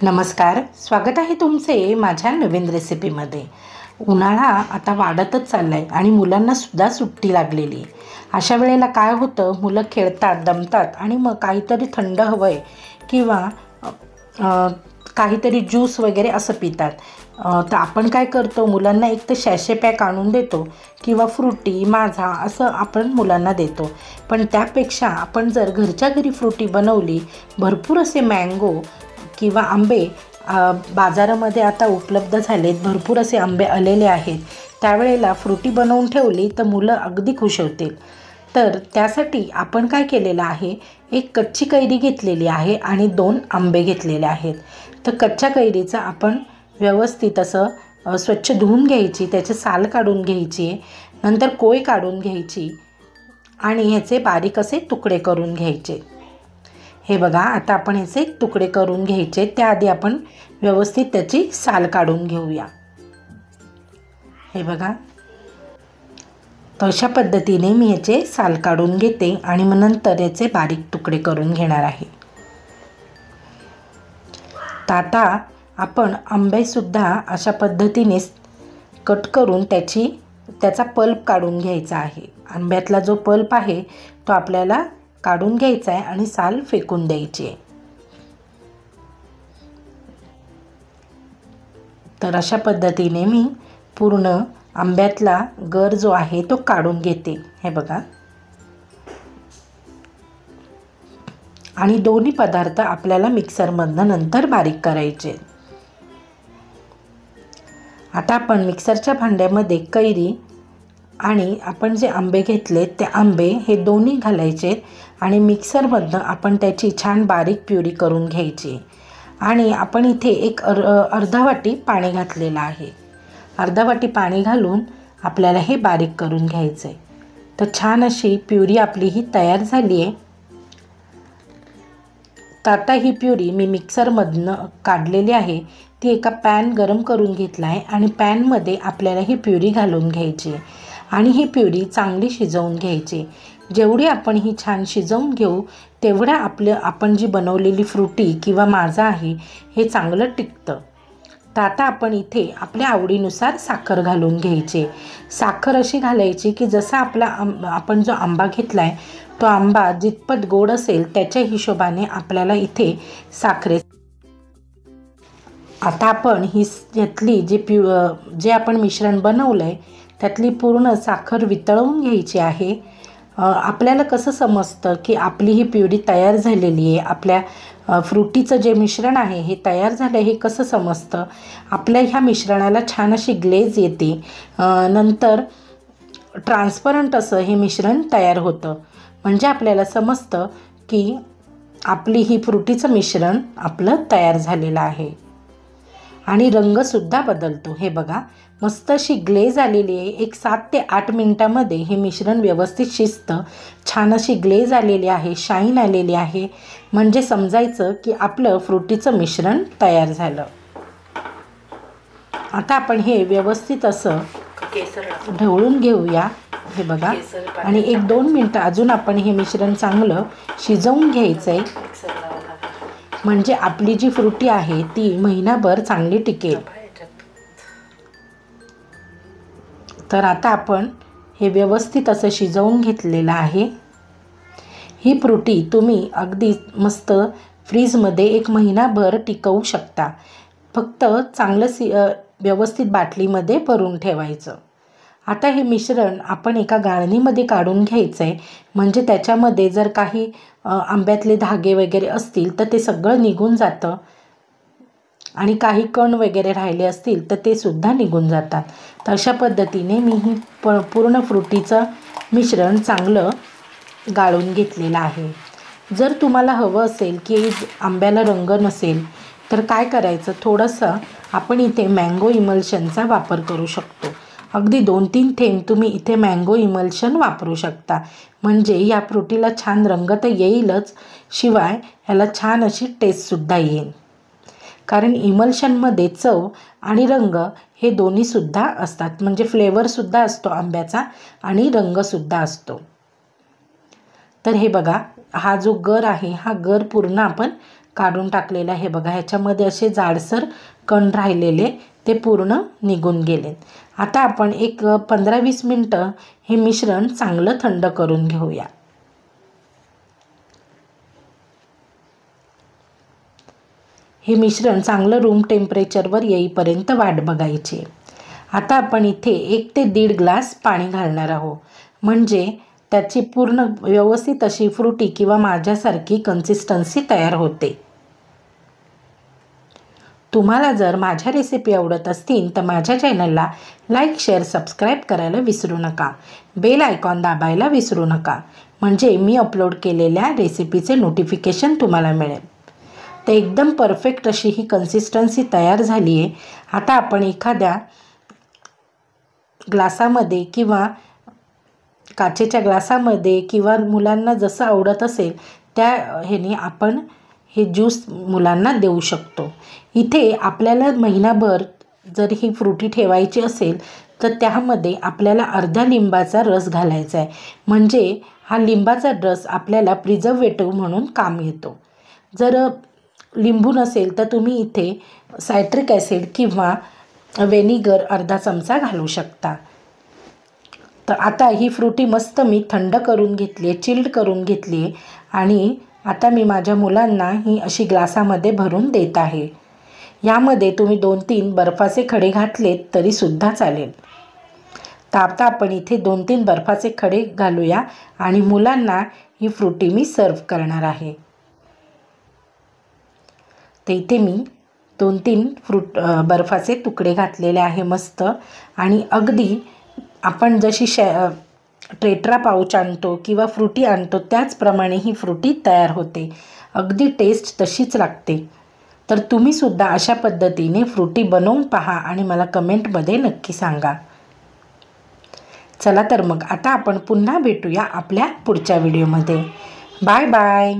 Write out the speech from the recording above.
नमस्कार, स्वागत आहे तुमचे माझ्या नवीन रेसिपीमध्ये। उन्हाळा आता वाढतच चाललाय आणि मुलांना सुद्धा सुट्टी लागलेली आहे। अशा वेळेला काय होतं, मुलं खेळतात, दमतात आणि मग काहीतरी थंड हवंय किंवा काहीतरी ज्यूस वगैरे असं पितात। तर आपण काय करतो, मुलांना एक तर सॅशे पॅक आणून देतो किंवा फ्रुटी, माझा असं आपण मुलांना देतो। पण त्यापेक्षा आपण जर घरच्या घरी फ्रुटी बनवली, भरपूर असे मँगो किंवा आंबे बाजारामध्ये आता उपलब्ध झालेत, भरपूर असे आंबे आलेले आहेत। त्यावेळेला फ्रुटी बनवून ठेवली तर मुलं अगदी खुश होतील। तर त्यासाठी आपण काय केलेलं आहे, एक कच्ची कैरी घेतलेली आहे आणि 2 आंबे घेतलेले आहेत। तर कच्च्या कैरीचं आपण व्यवस्थित असं स्वच्छ धुवून घ्यायची, त्याचे साल काढून घ्यायची, नंतर कोय काढून घ्यायची आणि ह्याचे बारीक असे तुकडे करून घ्यायचे। हे बघा, आता आपण ह्याचे तुकडे करून घ्यायचे। त्याआधी आपण व्यवस्थित त्याची साल काढून घेऊया। हे बघा, तशा पद्धतीने मी ह्याचे साल काढून घेते आणि मग नंतर याचे बारीक तुकडे करून घेणार आहे। तर आता आपण आंबेसुद्धा अशा पद्धतीने कट करून त्याचा पल्प काढून घ्यायचा आहे। आंब्यातला जो पल्प आहे तो आपल्याला काढून घ्यायचा आहे आणि साल फेकून द्यायची आहे। तर अशा पद्धतीने मी पूर्ण आंब्यातला गर जो आहे तो काढून घेते। हे बघा, आणि दोन्ही पदार्थ आपल्याला मिक्सरमधनं नंतर बारीक करायचे। आता आपण मिक्सरच्या भांड्यामध्ये कैरी आणि आपण जे आंबे घेतले ते आंबे हे दोन्ही घालायचे आणि मिक्सरमधनं आपण त्याची छान बारीक प्युरी करून घ्यायची। आणि आपण इथे एक अर्धा वाटी पाणी घातलेलं आहे। अर्धा वाटी पाणी घालून आपल्याला हे बारीक करून घ्यायचं आहे। तर छान अशी प्युरी आपली ही तयार झाली आहे। तर आता ही प्युरी मी मिक्सरमधनं काढलेली आहे, ती एका पॅन गरम करून घेतला आहे आणि पॅनमध्ये आपल्याला ही प्युरी घालून घ्यायची आणि ही प्युरी चांगली शिजवून घ्यायची। जेवढी आपण ही छान शिजवून घेऊ तेवढा आपण जी बनवलेली फ्रुटी किंवा माझा आहे हे चांगलं टिकतं। तर आता आपण इथे आपल्या आवडीनुसार साखर घालून घ्यायची। साखर अशी घालायची की जसा आपण जो आंबा घेतला आहे तो आंबा जितपत गोड असेल त्याच्या हिशोबाने आपल्याला इथे आता आपण यातली जे आपण मिश्रण बनवलं आहे त्यातली पूर्ण साखर वितळवून घ्यायची आहे। आपल्याला कसं समजतं की आपली ही प्युरी तयार झालेली आहे, आपल्या फ्रुटीचं जे मिश्रण आहे हे तयार झालं हे कसं समजतं, आपल्या ह्या मिश्रणाला छान अशी ग्लेज येते, नंतर ट्रान्सपरंट असं हे मिश्रण तयार होतं। म्हणजे आपल्याला समजतं की आपली ही फ्रुटीचं मिश्रण आपलं तयार झालेलं आहे आणि रंगसुद्धा बदलतो। हे बघा, मस्त अशी ग्लेज आलेली आहे। एक 7 ते 8 मिनटामध्ये हे मिश्रण व्यवस्थित शिजतं। छान अशी ग्लेज आलेली आहे, शाईन आलेली आहे, म्हणजे समजायचं की आपलं फ्रुटीचं मिश्रण तयार झालं। आता आपण हे व्यवस्थित असं ढवळून घेऊया। हे बघा, आणि 1-2 मिनटं अजून आपण हे मिश्रण चांगलं शिजवून घ्यायचं आहे, म्हणजे आपली जी फ्रुटी आहे ती महिनाभर चांगली टिकेल। तर आता आपण हे व्यवस्थित असं शिजवून घेतलेलं आहे। ही फ्रुटी तुम्ही अगदी मस्त फ्रीजमध्ये 1 महिनाभर टिकवू शकता। फक्त चांगलं व्यवस्थित बाटलीमध्ये भरून ठेवायचं। आता हे मिश्रण आपण एका गाळणीमध्ये काढून घ्यायचं आहे, म्हणजे त्याच्यामध्ये जर काही आंब्यातले धागे वगैरे असतील तर ते सगळं निघून जातं आणि काही कण वगैरे राहिले असतील तर ते सुद्धा निघून जातात। तर अशा पद्धतीने मी ही पूर्ण फ्रुटीचं मिश्रण चांगलं गाळून घेतलेलं आहे। जर तुम्हाला हवं असेल की आंब्याला रंग नसेल तर काय करायचं, थोडंसं आपण इथे मँगो इमल्शनचा वापर करू शकतो। अगदी 2-3 थेंब तुम्ही इथे मँगो इमल्शन वापरू शकता, म्हणजे या फ्रुटीला छान रंग तर येईलच, शिवाय ह्याला छान अशी टेस्टसुद्धा येईल। कारण इमल्शनमध्ये चव आणि रंग हे दोन्हीसुद्धा असतात, म्हणजे फ्लेवरसुद्धा असतो आंब्याचा आणि रंगसुद्धा असतो। तर हे बघा, हा जो गर आहे हा गर पूर्ण आपण काढून टाकलेलं आहे बघा. ह्याच्यामध्ये असे जाडसर कण राहिलेले ते पूर्ण निघून गेलेत. आता आपण एक 15-20 मिनटं हे मिश्रण चांगलं थंड करून घेऊया. हे मिश्रण चांगलं रूम टेम्परेचरवर येईपर्यंत वाट बघायची. आता आपण इथे 1 ते 1.5 ग्लास पाणी घालणार आहोत, म्हणजे त्याची पूर्ण व्यवस्थित अशी फ्रुटी किंवा माझ्यासारखी कन्सिस्टन्सी तयार होते. तुम्हाला जर माझ्या रेसिपी आवडत असतील तर माझ्या चॅनलला लाईक, शेअर, सबस्क्राईब करायला विसरू नका. बेल आयकॉन दाबायला विसरू नका, म्हणजे मी अपलोड केलेल्या रेसिपीचे नोटिफिकेशन तुम्हाला मिळेल. तर एकदम परफेक्ट अशी ही कन्सिस्टन्सी तयार झाली आहे. आता आपण एखाद्या ग्लासामध्ये किंवा काचेच्या ग्लासामध्ये किंवा मुलांना जसं आवडत असेल त्या ह्याने आपण हे ज्यूस मुलांना देऊ शकतो. इथे आपल्याला महिनाभर जर ही फ्रुटी ठेवायची असेल तर त्यामध्ये आपल्याला अर्ध्या लिंबाचा रस घालायचा आहे, म्हणजे हा लिंबाचा रस आपल्याला प्रिझर्वेटिव्ह म्हणून काम येतो. जर लिंबू नसेल तर तुम्ही इथे सायट्रिक ॲसिड किंवा व्हिनेगर अर्धा चमचा घालू शकता. तर आता ही फ्रुटी मस्त मी थंड करून घेतली आहे, चिल्ड करून घेतली आहे आणि आता मी माझ्या मुलांना ही अशी ग्लासामध्ये भरून देत आहे. यामध्ये तुम्ही 2-3 बर्फाचे खडे घातलेत तरीसुद्धा चालेल. तर आता आपण इथे 2-3 बर्फाचे खडे घालूया आणि मुलांना ही फ्रुटी मी सर्व करणार आहे. तर इथे मी 2-3 बर्फाचे तुकडे घातलेले आहे मस्त. आणि अगदी आपण जशी टेट्रा पाऊच आणतो किंवा फ्रुटी आणतो त्याचप्रमाणे ही फ्रुटी तयार होते. अगदी टेस्ट तशीच लागते. तर तुम्हीसुद्धा अशा पद्धतीने फ्रुटी बनवून पहा आणि मला कमेंटमध्ये नक्की सांगा. चला तर मग आता आपण पुन्हा भेटूया आपल्या पुढच्या व्हिडिओमध्ये. Bye bye.